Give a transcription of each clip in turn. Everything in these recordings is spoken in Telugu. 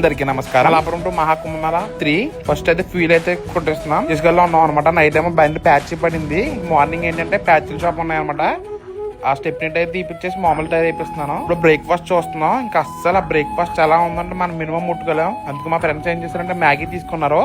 అందరికి నమస్కారం. అలాపురం టు మహాకుంభమేళ 3 ఫస్ట్ అయితే ఫ్యూల్ అయితే కొట్టేస్తున్నాం. తీసుకెళ్ళి ఉన్నాం అనమాట. నైట్ ఏమో బండి ప్యాచ్ పడింది. మార్నింగ్ ఏంటంటే ప్యాచ్ల షాప్ ఉన్నాయి అనమాట. ఆ స్టెప్ అయితే తీపిచ్చేసి మామూలు టైర్ అయిపిస్తున్నాను. ఇప్పుడు బ్రేక్ఫాస్ట్ చూస్తున్నాం. ఇంకా అస్సలు ఆ బ్రేక్ఫాస్ట్ ఎలా ఉందంటే మనం మినిమం ముట్టుకోలేం. అందుకు మా ఫ్రెండ్స్ ఏం చేశారంటే మ్యాగీ తీసుకున్నారు.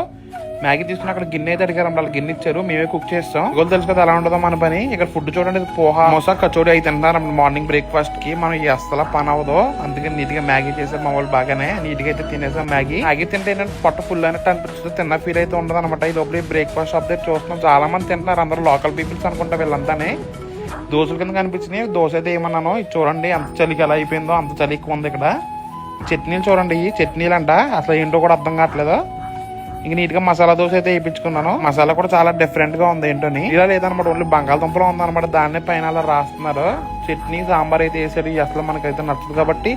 మ్యాగీ తీసుకుని అక్కడ గిన్నె అయితే అడిగారు. వాళ్ళు గిన్నె ఇచ్చారు, మేమే కుక్ చేస్తాం. ఇవాళ తెలుసు కదా ఎలా ఉండదో మన పని. ఇక్కడ ఫుడ్ చూడండి, పోహా మోసా కచోరీ అయితే తింటున్నారు మార్నింగ్ బ్రేక్ఫాస్ట్ కి. మనం అస్సలు పని అవ్వదు. అందుకని నీట్ గా మ్యాగీ చేసారు మా వాళ్ళు. బాగానే నీట్ గా అయితే తినేసాం మ్యాగీ. మ్యాగీ తింటే ఏంటంటే పొట్ట ఫుల్ అయినట్టు అనిపిస్తుంది. తిన్న ఫీల్ అయితే ఉండదు అనమాట. ఈ లోపల బ్రేక్ఫాస్ట్ షాప్ దగ్గర చూస్తున్నాం. చాలా మంది తింటున్నారు. అందరూ లోకల్ పీపుల్స్ అనుకుంటా వీళ్ళంతానే. దోశల కింద కనిపించినాయి. దోశ అయితే ఏమన్నాను, ఇది చూడండి ఎంత చలికి ఎలా అయిపోయిందో. అంత చలి ఎక్కువ ఉంది ఇక్కడ. చట్నీలు చూడండి, ఈ చట్నీలు అంట అసలు ఏంటో కూడా అర్థం కావట్లేదు. ఇంక నీట్ గా మసాలా దోశ అయితే వేయించుకున్నాను. మసాలా కూడా చాలా డిఫరెంట్ గా ఉంది ఏంటోని. ఇలా లేదనమాట, ఓన్లీ బంగాళదుంపలో ఉందన్నమాట. దాన్నే పైన అలా రాస్తున్నారు. చట్నీ సాంబార్ అయితే వేసారు. అసలు మనకైతే నచ్చదు కాబట్టి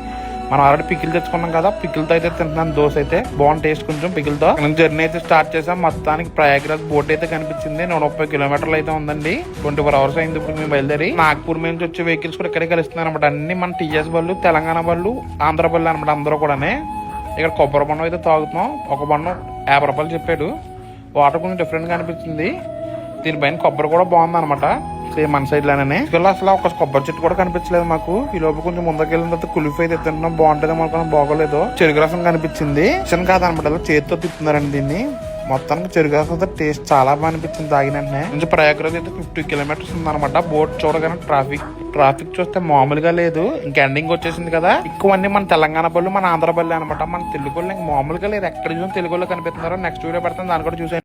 మనం ఆల్రెడీ పికిల్ తెచ్చుకున్నాం కదా, పికిల్తో అయితే తింటున్నాను. దోశ అయితే బాగుంది టేస్ట్ కొంచెం పికిల్తో. జర్నీ అయితే స్టార్ట్ చేసాం. మొత్తానికి ప్రయాగ్రాజ్ బోట్ అయితే కనిపించింది. 130 కిలోమీటర్లు అయితే ఉందండి. 24 hours అయింది ఇప్పుడు మేము బయలుదేరి. నాగ్పూర్ నుంచి వచ్చే వెహికల్స్ కూడా ఇక్కడే కలుస్తున్నారు అనమాట. అన్ని మన టీఎస్ వాళ్ళు, తెలంగాణ వాళ్ళు, ఆంధ్ర వాళ్ళు అనమాట. అందరూ కూడానే ఇక్కడ కొబ్బరి బొండం అయితే తాగుతున్నాం. ఒక బొండం 50 రూపాయలు చెప్పాడు. వాటర్ కొంచెం డిఫరెంట్ గా అనిపించింది. దీనిపైన కొబ్బరి కూడా బాగుంది అనమాట. సేమ్ మన సైడ్ లానే. అసలు ఒక కొబ్బరి చెట్టు కూడా కనిపించలేదు మాకు. ఈ లోపు కొంచెం ముందుకు వెళ్ళిన తర్వాత కులిఫ్ అయితే తింటున్నాం. బాగుంటుంది అనుకున్నాం, బాగోలేదు. చెరుకు రసం కనిపించింది. చిన్న కాదనమాట, చేతితో తిప్పుతున్నారండి దీన్ని. మొత్తానికి చెరుకు రసం టేస్ట్ చాలా బాగా అనిపించింది తాగినంటే. కొంచెం ప్రయాగ్రాజ్ అయితే 50 kilometers ఉందన్నమాట. బోట్ చూడగానే ట్రాఫిక్ చూస్తే మామూలుగా లేదు. ఇంకా ఎండింగ్ వచ్చేసింది కదా. ఎక్కువ అన్ని మన తెలంగాణ బళ్ళు, మన ఆంధ్ర బళ్ళు అనమాట. మన తెలుగు వాళ్ళు ఇంకా మామూలుగా లేదు. ఎక్కడ చూసిన తెలుగులో కనిపిస్తున్నారు. నెక్స్ట్ వీడియో పెడతాను, దాన్ని కూడా చూసాను.